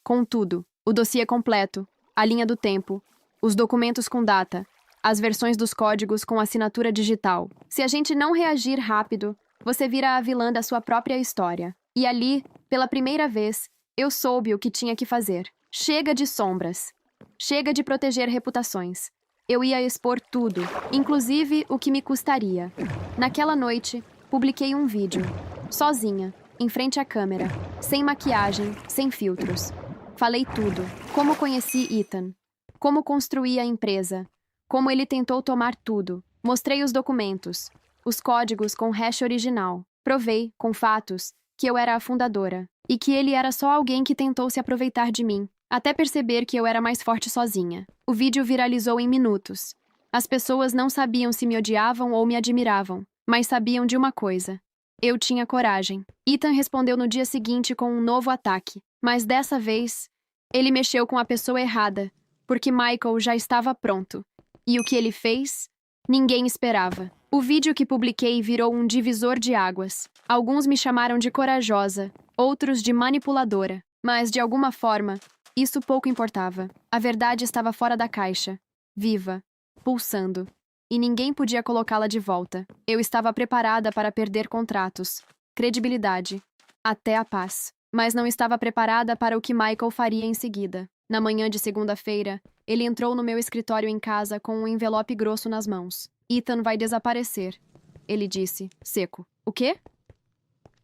Com tudo, o dossiê completo, a linha do tempo, os documentos com data, as versões dos códigos com assinatura digital. Se a gente não reagir rápido, você vira a vilã da sua própria história. E ali, pela primeira vez, eu soube o que tinha que fazer. Chega de sombras. Chega de proteger reputações. Eu ia expor tudo, inclusive o que me custaria. Naquela noite, publiquei um vídeo, sozinha, em frente à câmera, sem maquiagem, sem filtros. Falei tudo. Como conheci Ethan. Como construí a empresa. Como ele tentou tomar tudo. Mostrei os documentos. Os códigos com hash original. Provei, com fatos, que eu era a fundadora. E que ele era só alguém que tentou se aproveitar de mim. Até perceber que eu era mais forte sozinha. O vídeo viralizou em minutos. As pessoas não sabiam se me odiavam ou me admiravam. Mas sabiam de uma coisa. Eu tinha coragem. Ethan respondeu no dia seguinte com um novo ataque. Mas dessa vez, ele mexeu com a pessoa errada, porque Michael já estava pronto. E o que ele fez? Ninguém esperava. O vídeo que publiquei virou um divisor de águas. Alguns me chamaram de corajosa, outros de manipuladora. Mas, de alguma forma, isso pouco importava. A verdade estava fora da caixa, viva, pulsando. E ninguém podia colocá-la de volta. Eu estava preparada para perder contratos, credibilidade, até a paz. Mas não estava preparada para o que Michael faria em seguida. Na manhã de segunda-feira, ele entrou no meu escritório em casa com um envelope grosso nas mãos. Ethan vai desaparecer, ele disse, seco. O quê?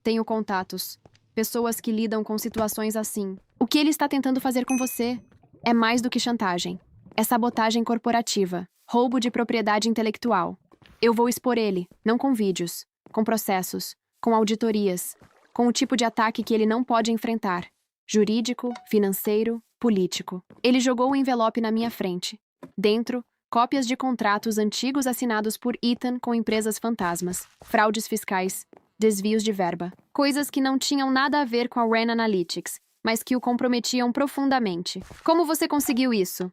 Tenho contatos. Pessoas que lidam com situações assim. O que ele está tentando fazer com você? É mais do que chantagem. É sabotagem corporativa. Roubo de propriedade intelectual. Eu vou expor ele, não com vídeos, com processos, com auditorias, com o tipo de ataque que ele não pode enfrentar. Jurídico, financeiro, político. Ele jogou o envelope na minha frente. Dentro, cópias de contratos antigos assinados por Ethan com empresas fantasmas, fraudes fiscais, desvios de verba. Coisas que não tinham nada a ver com a RAN Analytics, mas que o comprometiam profundamente. Como você conseguiu isso?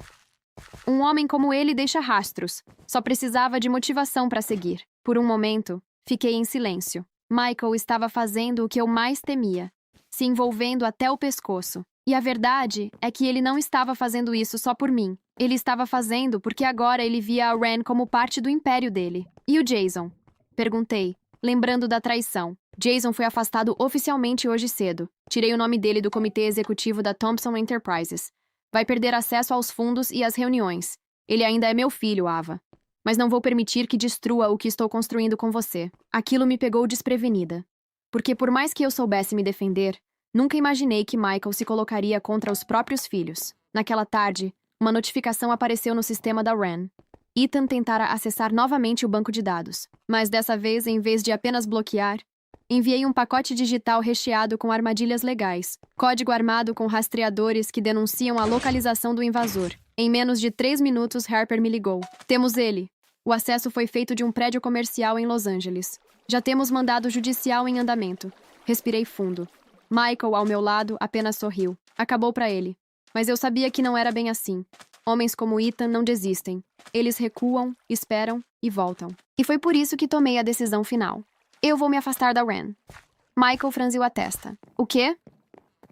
Um homem como ele deixa rastros. Só precisava de motivação para seguir. Por um momento, fiquei em silêncio. Michael estava fazendo o que eu mais temia, se envolvendo até o pescoço. E a verdade é que ele não estava fazendo isso só por mim. Ele estava fazendo porque agora ele via a Ren como parte do império dele. E o Jason? Perguntei, lembrando da traição. Jason foi afastado oficialmente hoje cedo. Tirei o nome dele do comitê executivo da Thompson Enterprises. Vai perder acesso aos fundos e às reuniões. Ele ainda é meu filho, Ava. Mas não vou permitir que destrua o que estou construindo com você. Aquilo me pegou desprevenida. Porque por mais que eu soubesse me defender, nunca imaginei que Michael se colocaria contra os próprios filhos. Naquela tarde, uma notificação apareceu no sistema da RAN. Ethan tentara acessar novamente o banco de dados. Mas dessa vez, em vez de apenas bloquear, enviei um pacote digital recheado com armadilhas legais, código armado com rastreadores que denunciam a localização do invasor. Em menos de 3 minutos, Harper me ligou. Temos ele. O acesso foi feito de um prédio comercial em Los Angeles. Já temos mandado judicial em andamento. Respirei fundo. Michael, ao meu lado, apenas sorriu. Acabou para ele. Mas eu sabia que não era bem assim. Homens como Ethan não desistem. Eles recuam, esperam e voltam. E foi por isso que tomei a decisão final. Eu vou me afastar da RAN. Michael franziu a testa. O quê?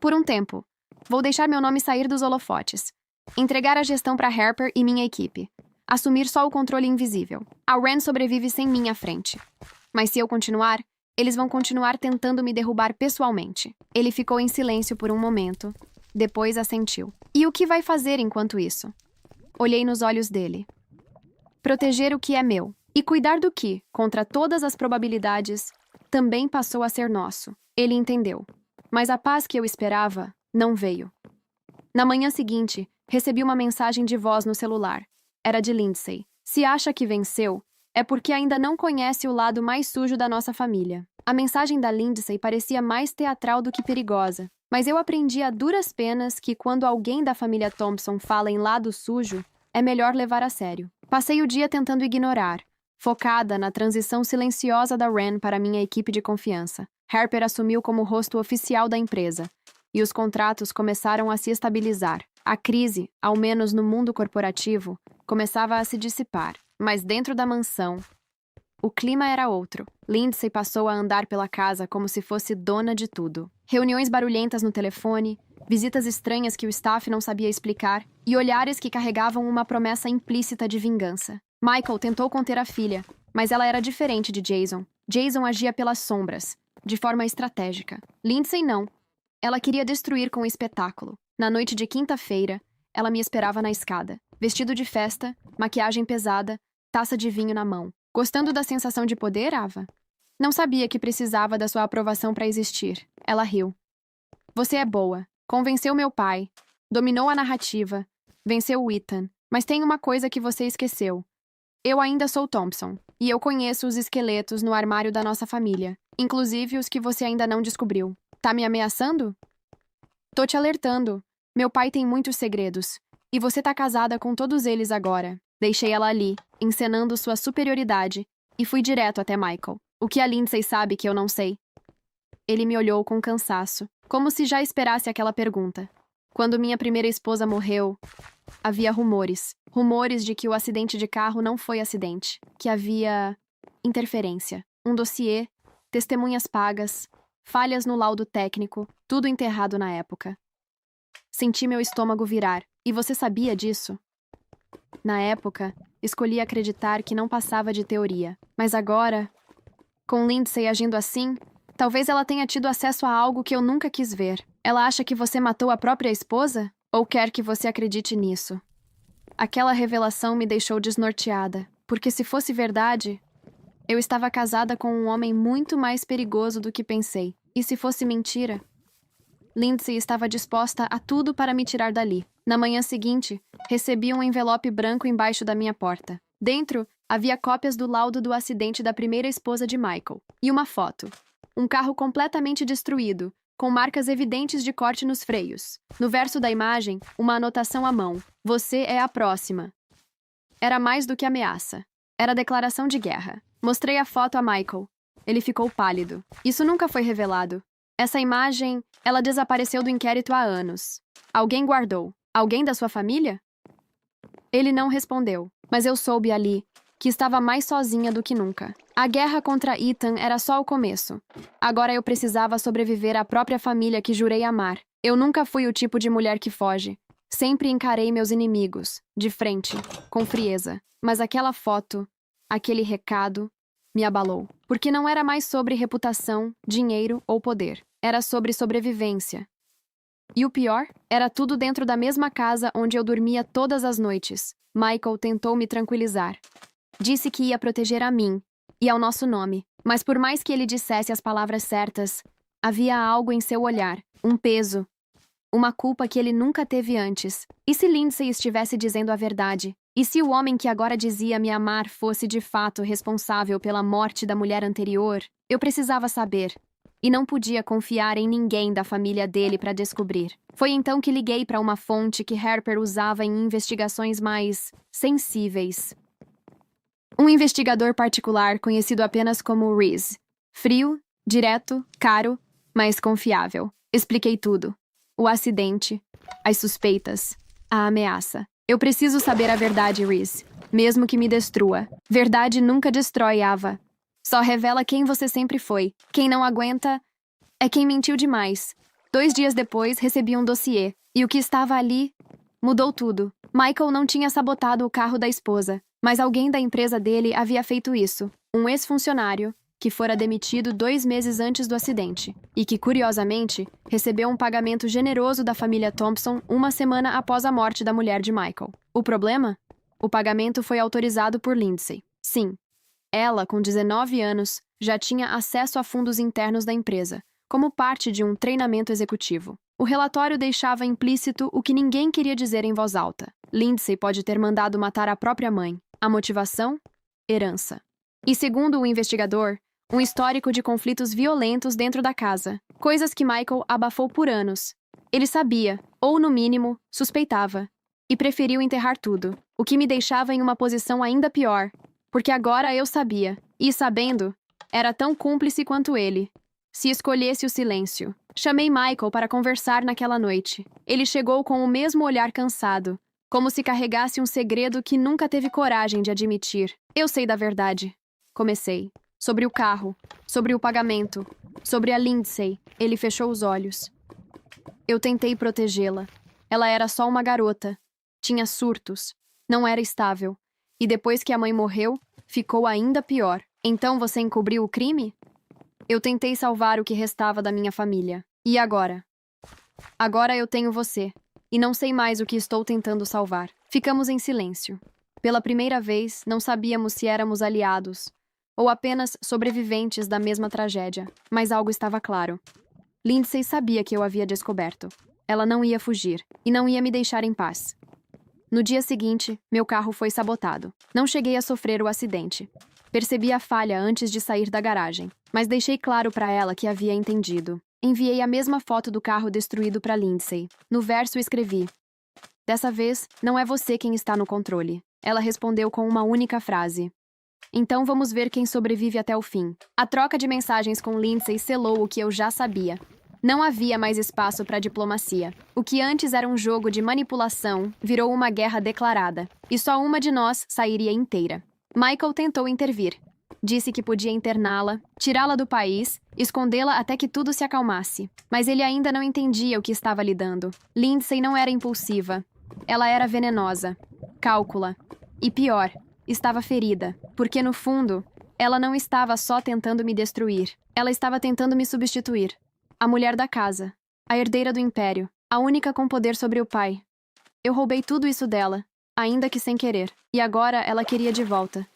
Por um tempo. Vou deixar meu nome sair dos holofotes. Entregar a gestão para Harper e minha equipe. Assumir só o controle invisível. A RAN sobrevive sem mim à frente. Mas se eu continuar, eles vão continuar tentando me derrubar pessoalmente. Ele ficou em silêncio por um momento. Depois assentiu. E o que vai fazer enquanto isso? Olhei nos olhos dele. Proteger o que é meu. E cuidar do que, contra todas as probabilidades, também passou a ser nosso. Ele entendeu. Mas a paz que eu esperava não veio. Na manhã seguinte, recebi uma mensagem de voz no celular. Era de Lindsay. Se acha que venceu, é porque ainda não conhece o lado mais sujo da nossa família. A mensagem da Lindsay parecia mais teatral do que perigosa, mas eu aprendi a duras penas que quando alguém da família Thompson fala em lado sujo, é melhor levar a sério. Passei o dia tentando ignorar, focada na transição silenciosa da RAN para minha equipe de confiança. Harper assumiu como rosto oficial da empresa, e os contratos começaram a se estabilizar. A crise, ao menos no mundo corporativo, começava a se dissipar. Mas dentro da mansão, o clima era outro. Lindsay passou a andar pela casa como se fosse dona de tudo. Reuniões barulhentas no telefone, visitas estranhas que o staff não sabia explicar e olhares que carregavam uma promessa implícita de vingança. Michael tentou conter a filha, mas ela era diferente de Jason. Jason agia pelas sombras, de forma estratégica. Lindsay não. Ela queria destruir com o espetáculo. Na noite de quinta-feira, ela me esperava na escada, vestido de festa, maquiagem pesada, taça de vinho na mão. Gostando da sensação de poder, Ava? Não sabia que precisava da sua aprovação para existir. Ela riu. Você é boa. Convenceu meu pai. Dominou a narrativa. Venceu o Ethan. Mas tem uma coisa que você esqueceu. Eu ainda sou Thompson. E eu conheço os esqueletos no armário da nossa família. Inclusive os que você ainda não descobriu. Tá me ameaçando? Tô te alertando. Meu pai tem muitos segredos. E você tá casada com todos eles agora. Deixei ela ali, encenando sua superioridade, e fui direto até Michael. O que a Lindsay sabe que eu não sei? Ele me olhou com cansaço, como se já esperasse aquela pergunta. Quando minha primeira esposa morreu, havia rumores. Rumores de que o acidente de carro não foi acidente, que havia interferência, um dossiê, testemunhas pagas, falhas no laudo técnico, tudo enterrado na época. Senti meu estômago virar. E você sabia disso? Na época, escolhi acreditar que não passava de teoria. Mas agora, com Lindsay agindo assim, talvez ela tenha tido acesso a algo que eu nunca quis ver. Ela acha que você matou a própria esposa? Ou quer que você acredite nisso? Aquela revelação me deixou desnorteada, porque se fosse verdade, eu estava casada com um homem muito mais perigoso do que pensei. E se fosse mentira? Lindsay estava disposta a tudo para me tirar dali. Na manhã seguinte, recebi um envelope branco embaixo da minha porta. Dentro, havia cópias do laudo do acidente da primeira esposa de Michael. E uma foto. Um carro completamente destruído, com marcas evidentes de corte nos freios. No verso da imagem, uma anotação à mão. Você é a próxima. Era mais do que ameaça. Era declaração de guerra. Mostrei a foto a Michael. Ele ficou pálido. Isso nunca foi revelado. Essa imagem, ela desapareceu do inquérito há anos. Alguém guardou. Alguém da sua família? Ele não respondeu, mas eu soube ali que estava mais sozinha do que nunca. A guerra contra Ethan era só o começo. Agora eu precisava sobreviver à própria família que jurei amar. Eu nunca fui o tipo de mulher que foge. Sempre encarei meus inimigos, de frente, com frieza. Mas aquela foto, aquele recado, me abalou. Porque não era mais sobre reputação, dinheiro ou poder. Era sobre sobrevivência. E o pior, era tudo dentro da mesma casa onde eu dormia todas as noites. Michael tentou me tranquilizar. Disse que ia proteger a mim e ao nosso nome. Mas por mais que ele dissesse as palavras certas, havia algo em seu olhar, um peso, uma culpa que ele nunca teve antes. E se Lindsay estivesse dizendo a verdade? E se o homem que agora dizia me amar fosse de fato responsável pela morte da mulher anterior? Eu precisava saber. E não podia confiar em ninguém da família dele para descobrir. Foi então que liguei para uma fonte que Harper usava em investigações mais sensíveis. Um investigador particular conhecido apenas como Reese. Frio, direto, caro, mas confiável. Expliquei tudo. O acidente, as suspeitas, a ameaça. Eu preciso saber a verdade, Reese, mesmo que me destrua. Verdade nunca destrói, Ava. Só revela quem você sempre foi. Quem não aguenta é quem mentiu demais. 2 dias depois, recebi um dossiê. E o que estava ali mudou tudo. Michael não tinha sabotado o carro da esposa, mas alguém da empresa dele havia feito isso. Um ex-funcionário, que fora demitido 2 meses antes do acidente. E que, curiosamente, recebeu um pagamento generoso da família Thompson 1 semana após a morte da mulher de Michael. O problema? O pagamento foi autorizado por Lindsay. Sim. Ela, com 19 anos, já tinha acesso a fundos internos da empresa, como parte de um treinamento executivo. O relatório deixava implícito o que ninguém queria dizer em voz alta. Lindsay pode ter mandado matar a própria mãe. A motivação? Herança. E segundo o investigador, um histórico de conflitos violentos dentro da casa. Coisas que Michael abafou por anos. Ele sabia, ou no mínimo, suspeitava. E preferiu enterrar tudo, o que me deixava em uma posição ainda pior. Porque agora eu sabia, e sabendo, era tão cúmplice quanto ele. Se escolhesse o silêncio. Chamei Michael para conversar naquela noite. Ele chegou com o mesmo olhar cansado, como se carregasse um segredo que nunca teve coragem de admitir. Eu sei da verdade. Comecei. Sobre o carro, sobre o pagamento, sobre a Lindsay. Ele fechou os olhos. Eu tentei protegê-la. Ela era só uma garota. Tinha surtos. Não era estável. E depois que a mãe morreu, ficou ainda pior. Então você encobriu o crime? Eu tentei salvar o que restava da minha família. E agora? Agora eu tenho você. E não sei mais o que estou tentando salvar. Ficamos em silêncio. Pela primeira vez, não sabíamos se éramos aliados ou apenas sobreviventes da mesma tragédia. Mas algo estava claro. Lindsay sabia que eu havia descoberto. Ela não ia fugir e não ia me deixar em paz. No dia seguinte, meu carro foi sabotado. Não cheguei a sofrer o acidente. Percebi a falha antes de sair da garagem, mas deixei claro para ela que havia entendido. Enviei a mesma foto do carro destruído para Lindsay. No verso escrevi: "Dessa vez, não é você quem está no controle." Ela respondeu com uma única frase: "Então vamos ver quem sobrevive até o fim." A troca de mensagens com Lindsay selou o que eu já sabia. Não havia mais espaço para diplomacia. O que antes era um jogo de manipulação virou uma guerra declarada, e só uma de nós sairia inteira. Michael tentou intervir. Disse que podia interná-la, tirá-la do país, escondê-la até que tudo se acalmasse. Mas ele ainda não entendia o que estava lidando. Lindsay não era impulsiva. Ela era venenosa, cálcula. E pior, estava ferida, porque no fundo, ela não estava só tentando me destruir. Ela estava tentando me substituir. A mulher da casa, a herdeira do império, a única com poder sobre o pai. Eu roubei tudo isso dela, ainda que sem querer, e agora ela queria de volta.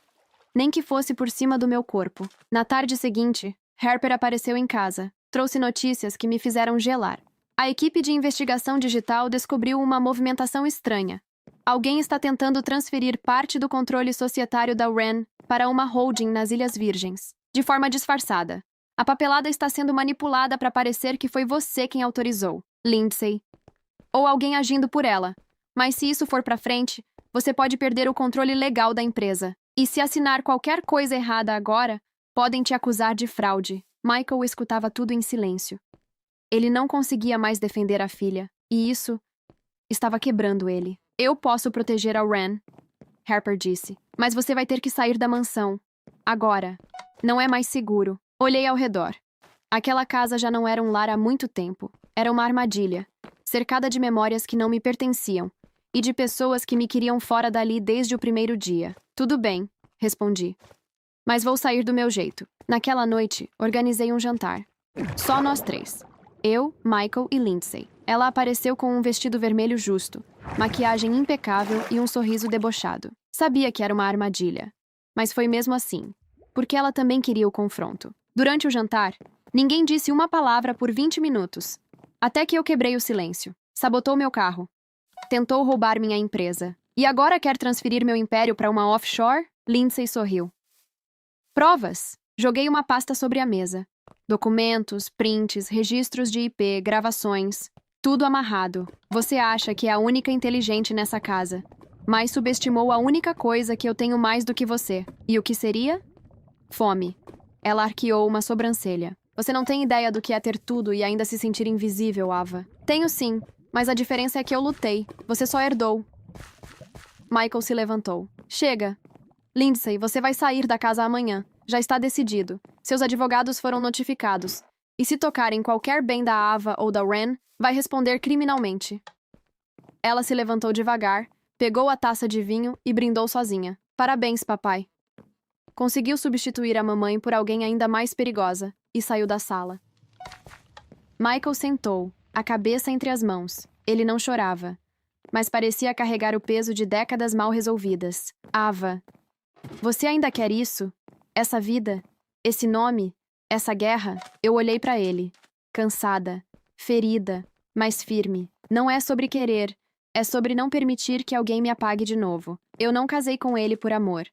Nem que fosse por cima do meu corpo. Na tarde seguinte, Harper apareceu em casa. Trouxe notícias que me fizeram gelar. A equipe de investigação digital descobriu uma movimentação estranha. Alguém está tentando transferir parte do controle societário da Wren para uma holding nas Ilhas Virgens, de forma disfarçada. A papelada está sendo manipulada para parecer que foi você quem autorizou, Lindsay. Ou alguém agindo por ela. Mas se isso for para frente, você pode perder o controle legal da empresa. E se assinar qualquer coisa errada agora, podem te acusar de fraude. Michael escutava tudo em silêncio. Ele não conseguia mais defender a filha, e isso estava quebrando ele. Eu posso proteger a Wren, Harper disse. Mas você vai ter que sair da mansão. Agora. Não é mais seguro. Olhei ao redor. Aquela casa já não era um lar há muito tempo. Era uma armadilha, cercada de memórias que não me pertenciam e de pessoas que me queriam fora dali desde o primeiro dia. Tudo bem, respondi. Mas vou sair do meu jeito. Naquela noite, organizei um jantar. Só nós três. Eu, Michael e Lindsay. Ela apareceu com um vestido vermelho justo, maquiagem impecável e um sorriso debochado. Sabia que era uma armadilha. Mas foi mesmo assim, porque ela também queria o confronto. Durante o jantar, ninguém disse uma palavra por 20 minutos. Até que eu quebrei o silêncio. Sabotou meu carro. Tentou roubar minha empresa. E agora quer transferir meu império para uma offshore? Lindsay sorriu. Provas? Joguei uma pasta sobre a mesa. Documentos, prints, registros de IP, gravações. Tudo amarrado. Você acha que é a única inteligente nessa casa, mas subestimou a única coisa que eu tenho mais do que você. E o que seria? Fome. Ela arqueou uma sobrancelha. Você não tem ideia do que é ter tudo e ainda se sentir invisível, Ava. Tenho sim, mas a diferença é que eu lutei. Você só herdou. Michael se levantou. Chega. Lindsay, você vai sair da casa amanhã. Já está decidido. Seus advogados foram notificados. E se tocarem qualquer bem da Ava ou da Wren, vai responder criminalmente. Ela se levantou devagar, pegou a taça de vinho e brindou sozinha. Parabéns, papai. Conseguiu substituir a mamãe por alguém ainda mais perigosa e saiu da sala. Michael sentou, a cabeça entre as mãos. Ele não chorava, mas parecia carregar o peso de décadas mal resolvidas. Ava, você ainda quer isso? Essa vida? Esse nome? Essa guerra? Eu olhei para ele, cansada, ferida, mas firme. Não é sobre querer, é sobre não permitir que alguém me apague de novo. Eu não casei com ele por amor.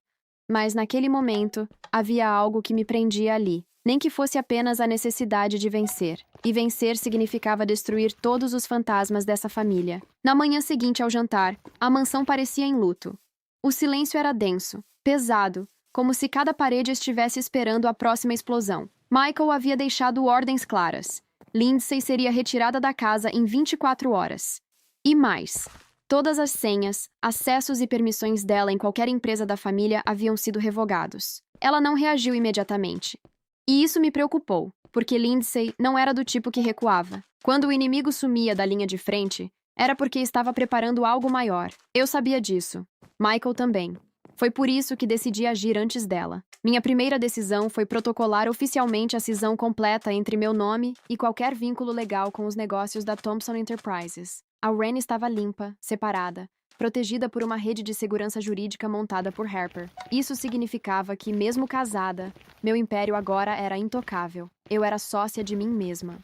Mas naquele momento, havia algo que me prendia ali, nem que fosse apenas a necessidade de vencer. E vencer significava destruir todos os fantasmas dessa família. Na manhã seguinte ao jantar, a mansão parecia em luto. O silêncio era denso, pesado, como se cada parede estivesse esperando a próxima explosão. Michael havia deixado ordens claras. Lindsay seria retirada da casa em 24 horas. E mais. Todas as senhas, acessos e permissões dela em qualquer empresa da família haviam sido revogados. Ela não reagiu imediatamente. E isso me preocupou, porque Lindsay não era do tipo que recuava. Quando o inimigo sumia da linha de frente, era porque estava preparando algo maior. Eu sabia disso. Michael também. Foi por isso que decidi agir antes dela. Minha primeira decisão foi protocolar oficialmente a cisão completa entre meu nome e qualquer vínculo legal com os negócios da Thompson Enterprises. A Wren estava limpa, separada, protegida por uma rede de segurança jurídica montada por Harper. Isso significava que, mesmo casada, meu império agora era intocável. Eu era sócia de mim mesma.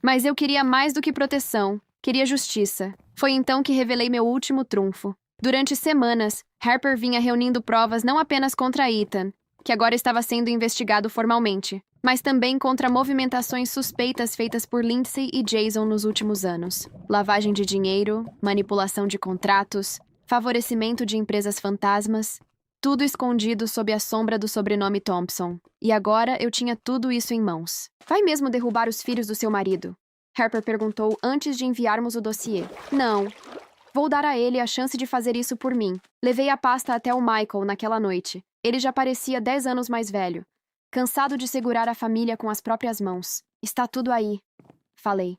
Mas eu queria mais do que proteção. Queria justiça. Foi então que revelei meu último trunfo. Durante semanas, Harper vinha reunindo provas não apenas contra Ethan, que agora estava sendo investigado formalmente, mas também contra movimentações suspeitas feitas por Lindsay e Jason nos últimos anos. Lavagem de dinheiro, manipulação de contratos, favorecimento de empresas fantasmas, tudo escondido sob a sombra do sobrenome Thompson. E agora eu tinha tudo isso em mãos. Vai mesmo derrubar os filhos do seu marido? Harper perguntou antes de enviarmos o dossiê. Não. Vou dar a ele a chance de fazer isso por mim. Levei a pasta até o Michael naquela noite. Ele já parecia 10 anos mais velho, cansado de segurar a família com as próprias mãos. Está tudo aí, falei.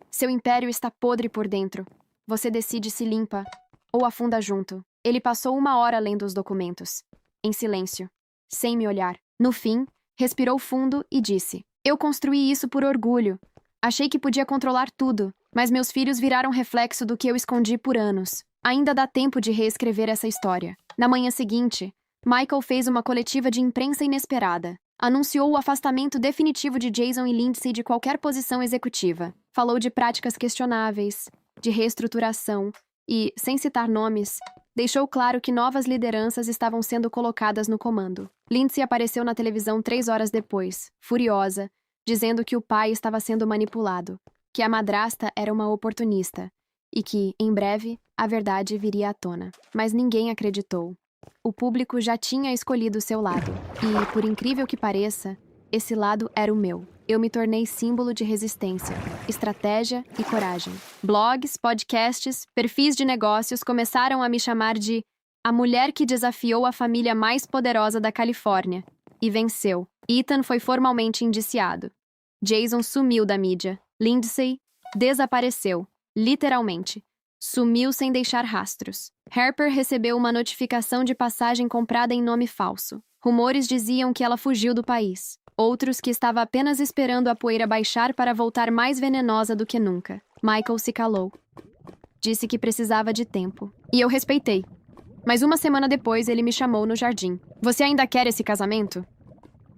Seu império está podre por dentro. Você decide se limpa ou afunda junto. Ele passou 1 hora lendo os documentos, em silêncio, sem me olhar. No fim, respirou fundo e disse: Eu construí isso por orgulho. Achei que podia controlar tudo, mas meus filhos viraram reflexo do que eu escondi por anos. Ainda dá tempo de reescrever essa história. Na manhã seguinte, Michael fez uma coletiva de imprensa inesperada. Anunciou o afastamento definitivo de Jason e Lindsay de qualquer posição executiva. Falou de práticas questionáveis, de reestruturação e, sem citar nomes, deixou claro que novas lideranças estavam sendo colocadas no comando. Lindsay apareceu na televisão 3 horas depois, furiosa, dizendo que o pai estava sendo manipulado, que a madrasta era uma oportunista e que, em breve, a verdade viria à tona. Mas ninguém acreditou. O público já tinha escolhido seu lado. E, por incrível que pareça, esse lado era o meu. Eu me tornei símbolo de resistência, estratégia e coragem. Blogs, podcasts, perfis de negócios começaram a me chamar de a mulher que desafiou a família mais poderosa da Califórnia. E venceu. Ethan foi formalmente indiciado. Jason sumiu da mídia. Lindsay desapareceu, literalmente. Sumiu sem deixar rastros. Harper recebeu uma notificação de passagem comprada em nome falso. Rumores diziam que ela fugiu do país. Outros que estava apenas esperando a poeira baixar para voltar mais venenosa do que nunca. Michael se calou. Disse que precisava de tempo. E eu respeitei. Mas 1 semana depois ele me chamou no jardim. Você ainda quer esse casamento?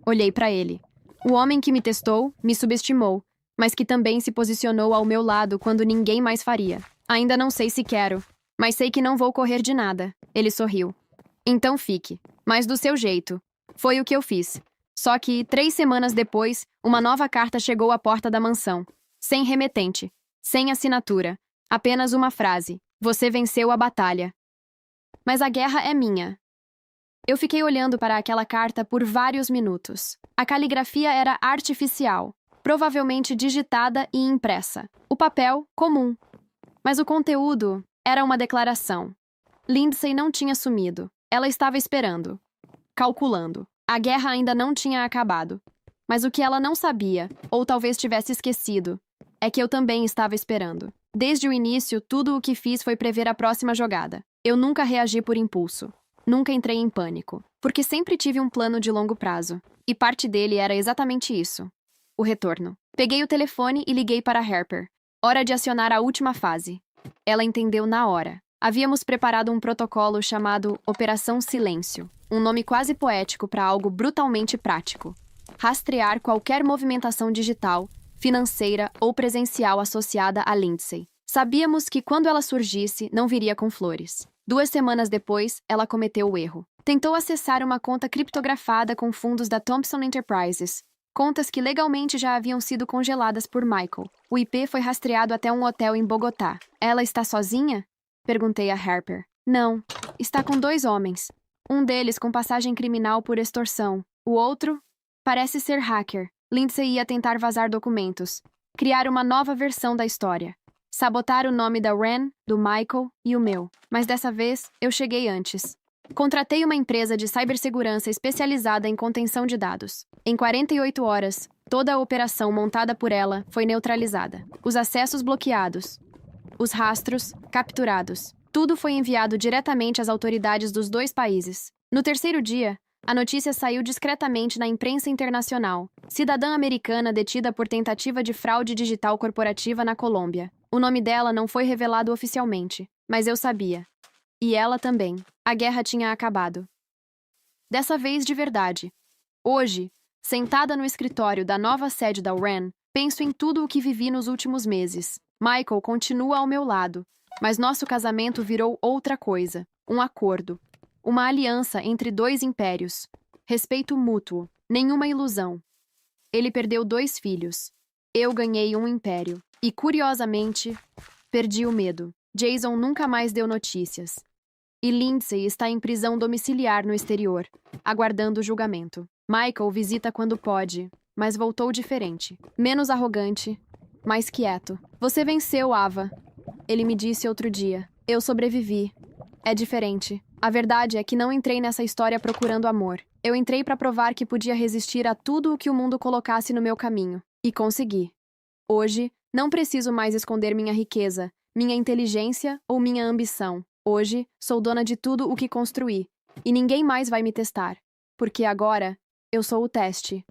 Olhei para ele. O homem que me testou, me subestimou, mas que também se posicionou ao meu lado quando ninguém mais faria. Ainda não sei se quero, mas sei que não vou correr de nada. Ele sorriu. Então fique. Mas do seu jeito. Foi o que eu fiz. Só que, 3 semanas depois, uma nova carta chegou à porta da mansão. Sem remetente. Sem assinatura. Apenas uma frase. Você venceu a batalha. Mas a guerra é minha. Eu fiquei olhando para aquela carta por vários minutos. A caligrafia era artificial, provavelmente digitada e impressa. O papel, comum. Mas o conteúdo era uma declaração. Lindsay não tinha sumido. Ela estava esperando. Calculando. A guerra ainda não tinha acabado. Mas o que ela não sabia, ou talvez tivesse esquecido, é que eu também estava esperando. Desde o início, tudo o que fiz foi prever a próxima jogada. Eu nunca reagi por impulso. Nunca entrei em pânico, porque sempre tive um plano de longo prazo. E parte dele era exatamente isso. O retorno. Peguei o telefone e liguei para Harper. Hora de acionar a última fase. Ela entendeu na hora. Havíamos preparado um protocolo chamado Operação Silêncio, um nome quase poético para algo brutalmente prático. Rastrear qualquer movimentação digital, financeira ou presencial associada a Lindsay. Sabíamos que quando ela surgisse, não viria com flores. 2 semanas depois, ela cometeu o erro. Tentou acessar uma conta criptografada com fundos da Thompson Enterprises, contas que legalmente já haviam sido congeladas por Michael. O IP foi rastreado até um hotel em Bogotá. Ela está sozinha? Perguntei a Harper. Não. Está com 2 homens. Um deles com passagem criminal por extorsão. O outro parece ser hacker. Lindsay ia tentar vazar documentos. Criar uma nova versão da história. Sabotar o nome da Wren, do Michael e o meu. Mas dessa vez, eu cheguei antes. Contratei uma empresa de cibersegurança especializada em contenção de dados. Em 48 horas, toda a operação montada por ela foi neutralizada. Os acessos bloqueados. Os rastros capturados. Tudo foi enviado diretamente às autoridades dos dois países. No terceiro dia, a notícia saiu discretamente na imprensa internacional. Cidadã americana detida por tentativa de fraude digital corporativa na Colômbia. O nome dela não foi revelado oficialmente, mas eu sabia. E ela também. A guerra tinha acabado. Dessa vez de verdade. Hoje, sentada no escritório da nova sede da URAN, penso em tudo o que vivi nos últimos meses. Michael continua ao meu lado, mas nosso casamento virou outra coisa. Um acordo. Uma aliança entre dois impérios. Respeito mútuo. Nenhuma ilusão. Ele perdeu 2 filhos. Eu ganhei um império. E, curiosamente, perdi o medo. Jason nunca mais deu notícias. E Lindsay está em prisão domiciliar no exterior, aguardando o julgamento. Michael visita quando pode, mas voltou diferente. Menos arrogante, mais quieto. Você venceu, Ava. Ele me disse outro dia. Eu sobrevivi. É diferente. A verdade é que não entrei nessa história procurando amor. Eu entrei para provar que podia resistir a tudo o que o mundo colocasse no meu caminho. E consegui. Hoje, não preciso mais esconder minha riqueza, minha inteligência ou minha ambição. Hoje, sou dona de tudo o que construí. E ninguém mais vai me testar. Porque agora, eu sou o teste.